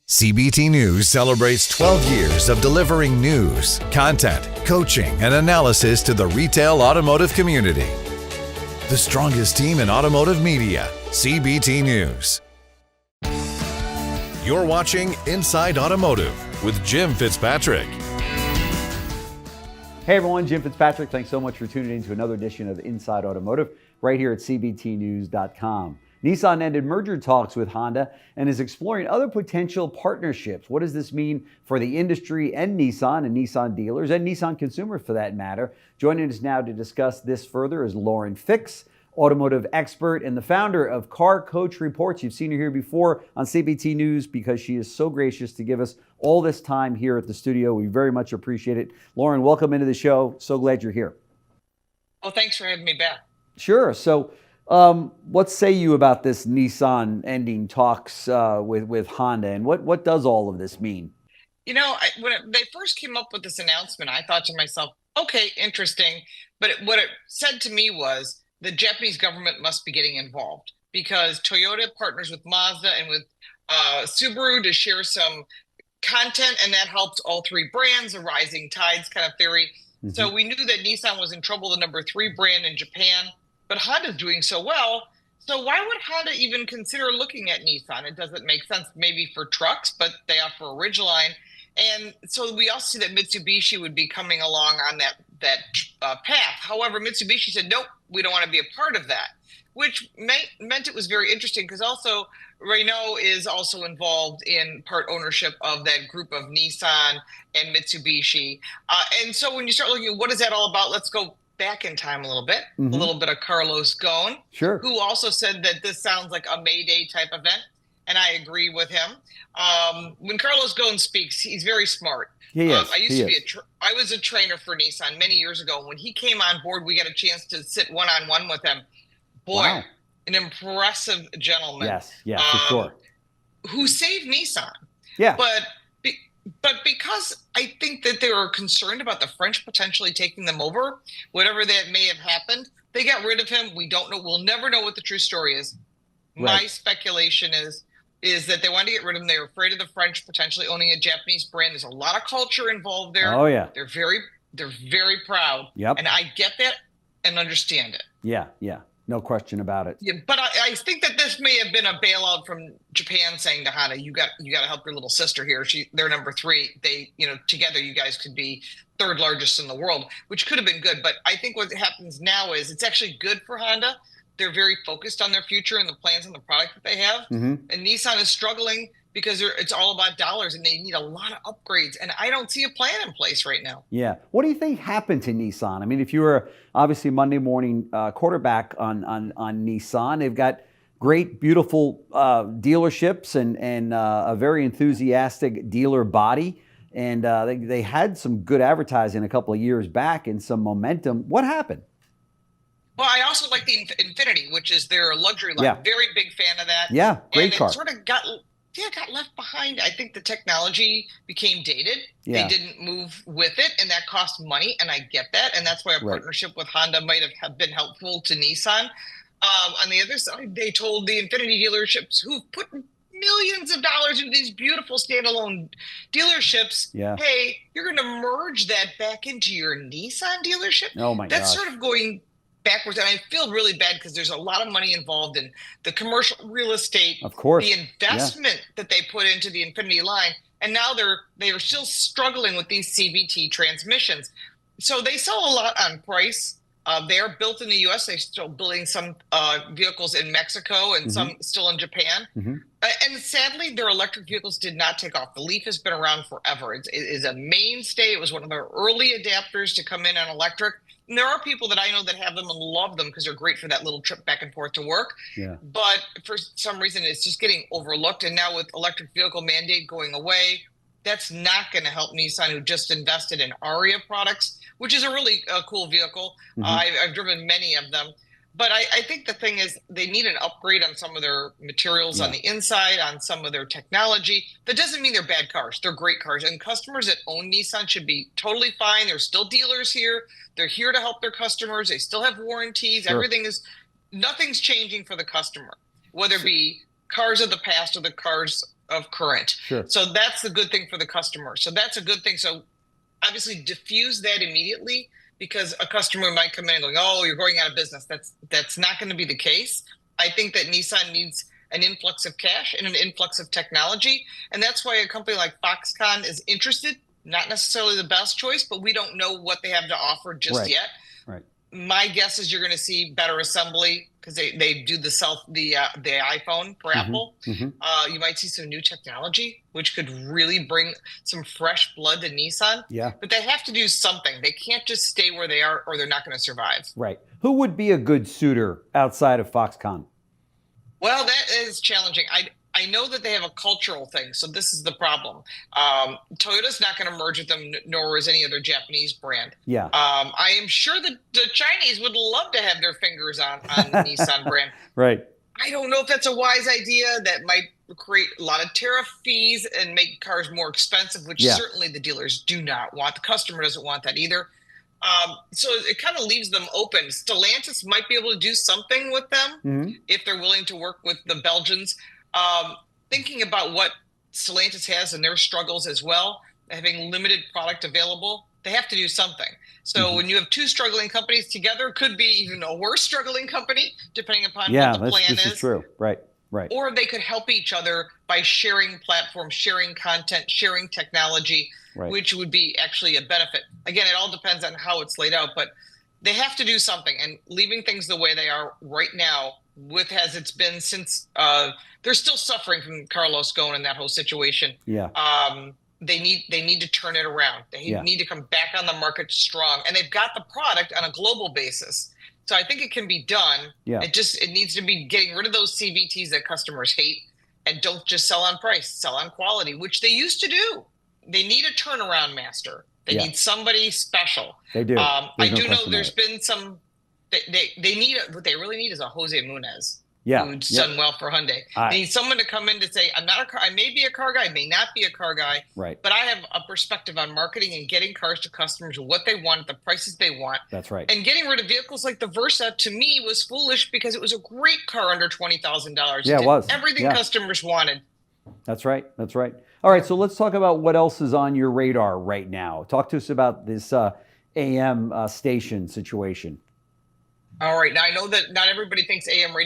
CBT News celebrates 12 years of delivering news, content, coaching, and analysis to the retail automotive community. The strongest team in automotive media, CBT News. You're watching Inside Automotive with Jim Fitzpatrick. Hey everyone, Jim Fitzpatrick. Thanks so much for tuning in to another edition of Inside Automotive right here at cbtnews.com. Nissan ended merger talks with Honda and is exploring other potential partnerships. What does this mean for the industry and Nissan dealers and Nissan consumers for that matter? Joining us now to discuss this further is Lauren Fix, automotive expert and the founder of Car Coach Reports. You've seen her here before on CBT News because she is so gracious to give us all this time here at the studio. We very much appreciate it. Lauren, welcome into the show. So glad you're here. Well, thanks for having me back. Sure. So what say you about this Nissan ending talks with Honda, and what does all of this mean? You know, when they first came up with this announcement, I thought to myself, okay, interesting. But what it said to me was the Japanese government must be getting involved because Toyota partners with Mazda and with Subaru to share some content, and that helps all three brands, a rising tides kind of theory. Mm-hmm. So we knew that Nissan was in trouble, the number 3 brand in Japan. But Honda's doing so well, so why would Honda even consider looking at Nissan? It doesn't make sense maybe for trucks, but they offer a Ridgeline. And so we also see that Mitsubishi would be coming along on that path. However, Mitsubishi said, nope, we don't want to be a part of that, which meant it was very interesting because also Renault is also involved in part ownership of that group of Nissan and Mitsubishi. And so when you start looking at what is that all about, let's go back in time a little bit, a little bit of Carlos Ghosn, sure, who also said that this sounds like a May Day type event, and I agree with him. When Carlos Ghosn speaks, he's very smart. He is. I was a trainer for Nissan many years ago. When he came on board, we got a chance to sit one-on-one with him. Boy, wow. An impressive gentleman. Yes, for sure. Who saved Nissan. Yeah. But because I think that they were concerned about the French potentially taking them over, whatever that may have happened, they got rid of him. We don't know. We'll never know what the true story is. Right. My speculation is that they wanted to get rid of him. They were afraid of the French potentially owning a Japanese brand. There's a lot of culture involved there. Oh, yeah. They're very proud. Yep. And I get that and understand it. Yeah. No question about it. Yeah, but I think that this may have been a bailout from Japan saying to Honda, you got to help your little sister here. They're number 3. They, together you guys could be 3rd largest in the world, which could have been good. But I think what happens now is it's actually good for Honda. They're very focused on their future and the plans and the product that they have. Mm-hmm. And Nissan is struggling because it's all about dollars and they need a lot of upgrades. And I don't see a plan in place right now. Yeah. What do you think happened to Nissan? I mean, if you were obviously Monday morning quarterback on Nissan, they've got great, beautiful dealerships and a very enthusiastic dealer body. And they had some good advertising a couple of years back and some momentum. What happened? Well, I also like the Infiniti, which is their luxury line. Yeah. Very big fan of that. Yeah, great car. And it sort of got left behind. I think the technology became dated. Yeah. They didn't move with it, and that cost money, and I get that. And that's why a partnership with Honda might have been helpful to Nissan. On the other side, they told the Infiniti dealerships who've put millions of dollars into these beautiful standalone dealerships, hey, you're going to merge that back into your Nissan dealership? Oh, my God. That's sort of going backwards, and I feel really bad because there's a lot of money involved in the commercial real estate, of course, the investment that they put into the Infiniti line, and now they are still struggling with these CVT transmissions. So they sell a lot on price. They are built in the U.S. They're still building some vehicles in Mexico and some still in Japan. And sadly, their electric vehicles did not take off. The Leaf has been around forever. It is a mainstay. It was one of the early adapters to come in on electric. And there are people that I know that have them and love them because they're great for that little trip back and forth to work. Yeah. But for some reason, it's just getting overlooked. And now with electric vehicle mandate going away, that's not going to help Nissan, who just invested in Aria products, which is a really cool vehicle. I've driven many of them. But I think the thing is they need an upgrade on some of their materials on the inside, on some of their technology. That doesn't mean they're bad cars. They're great cars. And customers that own Nissan should be totally fine. There's still dealers here. They're here to help their customers. They still have warranties. Sure. Nothing's changing for the customer, whether it be cars of the past or the cars of current. Sure. So that's the good thing for the customer. So that's a good thing. So obviously diffuse that immediately, because a customer might come in and go, oh, you're going out of business. That's not going to be the case. I think that Nissan needs an influx of cash and an influx of technology. And that's why a company like Foxconn is interested. Not necessarily the best choice, but we don't know what they have to offer just yet. Right. My guess is you're going to see better assembly, because they do the iPhone for Apple. You might see some new technology, which could really bring some fresh blood to Nissan. Yeah. But they have to do something. They can't just stay where they are, or they're not going to survive. Right. Who would be a good suitor outside of Foxconn? Well, that is challenging. I know that they have a cultural thing, so this is the problem. Toyota's not going to merge with them, nor is any other Japanese brand. Yeah. I am sure that the Chinese would love to have their fingers on the Nissan brand. Right. I don't know if that's a wise idea. That might create a lot of tariff fees and make cars more expensive, which certainly the dealers do not want. The customer doesn't want that either. So it kind of leaves them open. Stellantis might be able to do something with them if they're willing to work with the Belgians. Thinking about what Stellantis has and their struggles as well, having limited product available, they have to do something. So when you have two struggling companies together, could be even a worse struggling company, depending upon what the plan is. This is true. Right. Right. Or they could help each other by sharing platforms, sharing content, sharing technology, which would be actually a benefit. Again, it all depends on how it's laid out, but they have to do something. And leaving things the way they are right now, with as it's been since they're still suffering from Carlos Ghosn and that whole situation. Yeah. They need to turn it around. They need to come back on the market strong, and they've got the product on a global basis. So I think it can be done. Yeah. It needs to be getting rid of those CVTs that customers hate, and don't just sell on price, sell on quality, which they used to do. They need a turnaround master. They need somebody special. They do. I do know there's been some. They need what they really need is a Jose Munez. Who's done well for Hyundai. They need someone to come in to say, I'm not a car. I may be a car guy, may not be a car guy. Right. But I have a perspective on marketing and getting cars to customers what they want, at the prices they want. That's right. And getting rid of vehicles like the Versa, to me, was foolish, because it was a great car under $20,000. Yeah, it was. Everything customers wanted. That's right. That's right. All right. So let's talk about what else is on your radar right now. Talk to us about this AM station situation. All right. Now, I know that not everybody thinks AM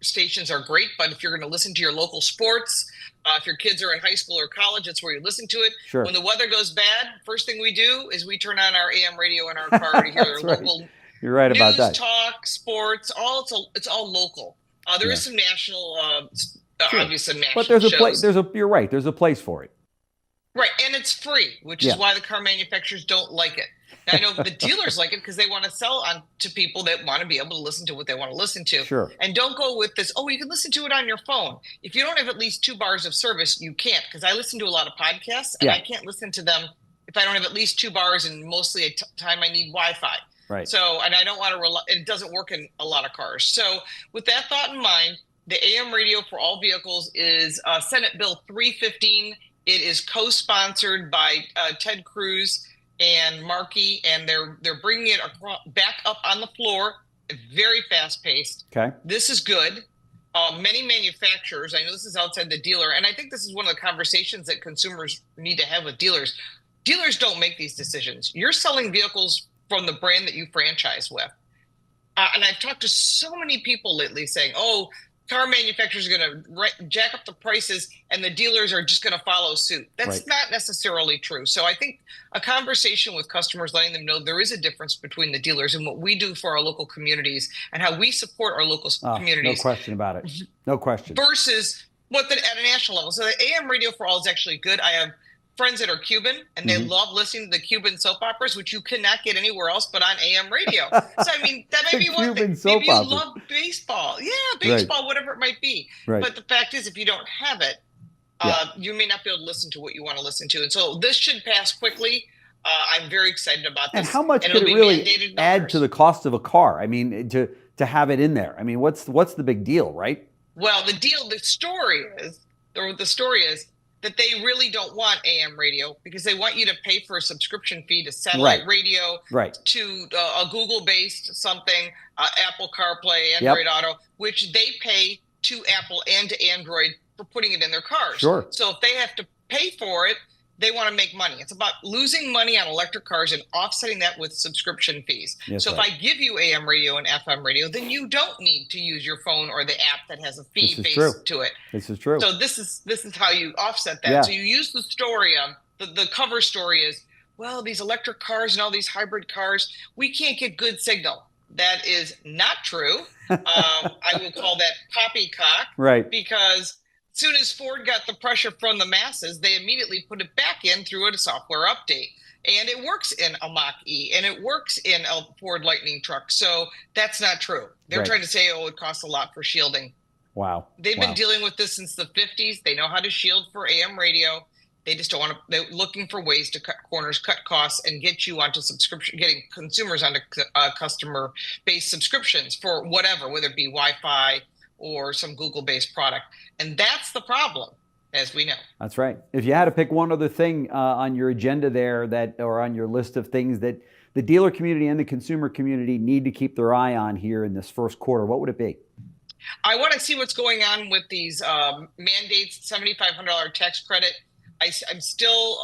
stations are great, but if you're going to listen to your local sports, if your kids are in high school or college, that's where you listen to it. Sure. When the weather goes bad, first thing we do is we turn on our AM radio in our car to hear our local You're right news, about that. talk, sports. It's all local. There is some national, obviously national. But there's a place. You're right. There's a place for it. Right, and it's free, which is why the car manufacturers don't like it. Now, I know the dealers like it because they want to sell on to people that want to be able to listen to what they want to listen to. Sure. And don't go with this, you can listen to it on your phone. If you don't have at least 2 bars of service, you can't, because I listen to a lot of podcasts, and I can't listen to them if I don't have at least 2 bars, and mostly a time I need Wi-Fi. Right. So, and I don't want to it doesn't work in a lot of cars. So with that thought in mind, the AM radio for all vehicles is Senate Bill 315. It is co-sponsored by Ted Cruz and Markey, and they're bringing it back up on the floor, very fast-paced. Okay. This is good. Many manufacturers, I know this is outside the dealer, and I think this is one of the conversations that consumers need to have with dealers. Dealers don't make these decisions. You're selling vehicles from the brand that you franchise with. And I've talked to so many people lately saying, car manufacturers are going to jack up the prices and the dealers are just going to follow suit. That's not necessarily true. So I think a conversation with customers, letting them know there is a difference between the dealers and what we do for our local communities and how we support our local communities. No question about it. No question. Versus what at a national level. So the AM radio for all is actually good. I have friends that are Cuban, and they love listening to the Cuban soap operas, which you cannot get anywhere else but on AM radio. So, I mean, that may be one thing. Maybe you love baseball. Yeah, baseball, whatever it might be. Right. But the fact is, if you don't have it, you may not be able to listen to what you want to listen to. And so this should pass quickly. I'm very excited about this. And how much could it really add to the cost of a car? I mean, to have it in there. I mean, what's the big deal, right? Well, the story is that they really don't want AM radio because they want you to pay for a subscription fee to satellite radio, to a Google-based something, Apple CarPlay, Android Auto, which they pay to Apple and to Android for putting it in their cars. Sure. So if they have to pay for it, they want to make money. It's about losing money on electric cars and offsetting that with subscription fees. Yes, so right. if I give you AM radio and FM radio, then you don't need to use your phone or the app that has a fee based to it. This is true. So this is how you offset that. Yeah. So you use the story the cover story is, well, these electric cars and all these hybrid cars, we can't get good signal. That is not true. I will call that poppycock. Right. Because as soon as Ford got the pressure from the masses, they immediately put it back in through a software update. And it works in a Mach-E, and it works in a Ford Lightning truck. So that's not true. They're trying to say, oh, it costs a lot for shielding. Wow. They've been dealing with this since the 50s. They know how to shield for AM radio. They just don't want to. They're looking for ways to cut corners, cut costs, and get you onto subscription, getting consumers onto customer-based subscriptions for whatever, whether it be Wi-Fi or some Google-based product. And that's the problem, as we know. That's right. If you had to pick one other thing on your agenda there or on your list of things that the dealer community and the consumer community need to keep their eye on here in this first quarter, what would it be? I want to see what's going on with these mandates, $7,500 tax credit. I'm still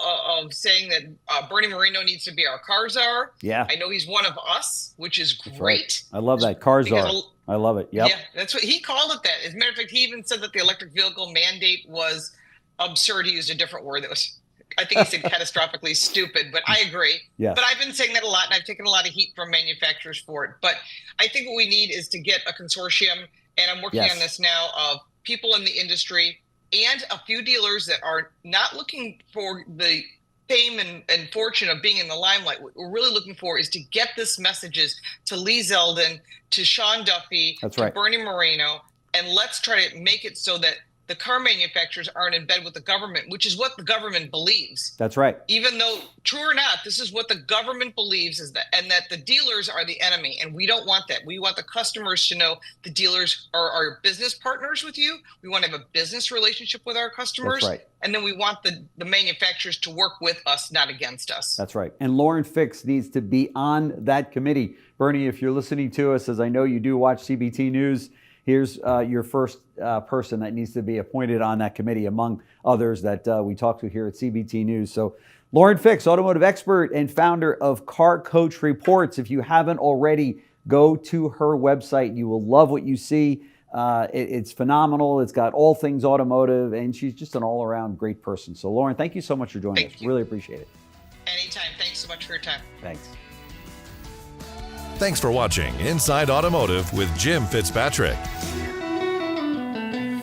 saying that Bernie Moreno needs to be our car czar. Yeah. I know he's one of us, which is great. Right. I love that. Car czar. I love it. Yep. Yeah, that's what he called it that. As a matter of fact, he even said that the electric vehicle mandate was absurd. He used a different word that was, I think he said catastrophically stupid, but I agree. Yes. But I've been saying that a lot, and I've taken a lot of heat from manufacturers for it. But I think what we need is to get a consortium, and I'm working on this now, of people in the industry and a few dealers that are not looking for the fame and fortune of being in the limelight. What we're really looking for is to get this messages to Lee Zeldin, to Sean Duffy, to Bernie Moreno, and let's try to make it so that the car manufacturers aren't in bed with the government, which is what the government believes. That's right. Even though, true or not, this is what the government believes, is that, and that the dealers are the enemy. And we don't want that. We want the customers to know the dealers are our business partners with you. We want to have a business relationship with our customers. That's right. And then we want the manufacturers to work with us, not against us. That's right. And Lauren Fix needs to be on that committee. Bernie, if you're listening to us, as I know you do watch CBT News, here's your first person that needs to be appointed on that committee, among others that we talk to here at CBT News. So Lauren Fix, automotive expert and founder of Car Coach Reports. If you haven't already, go to her website. You will love what you see. It's phenomenal. It's got all things automotive, and she's just an all-around great person. So Lauren, thank you so much for joining us. Really appreciate it. Anytime. Thanks so much for your time. Thanks. Thanks for watching Inside Automotive with Jim Fitzpatrick.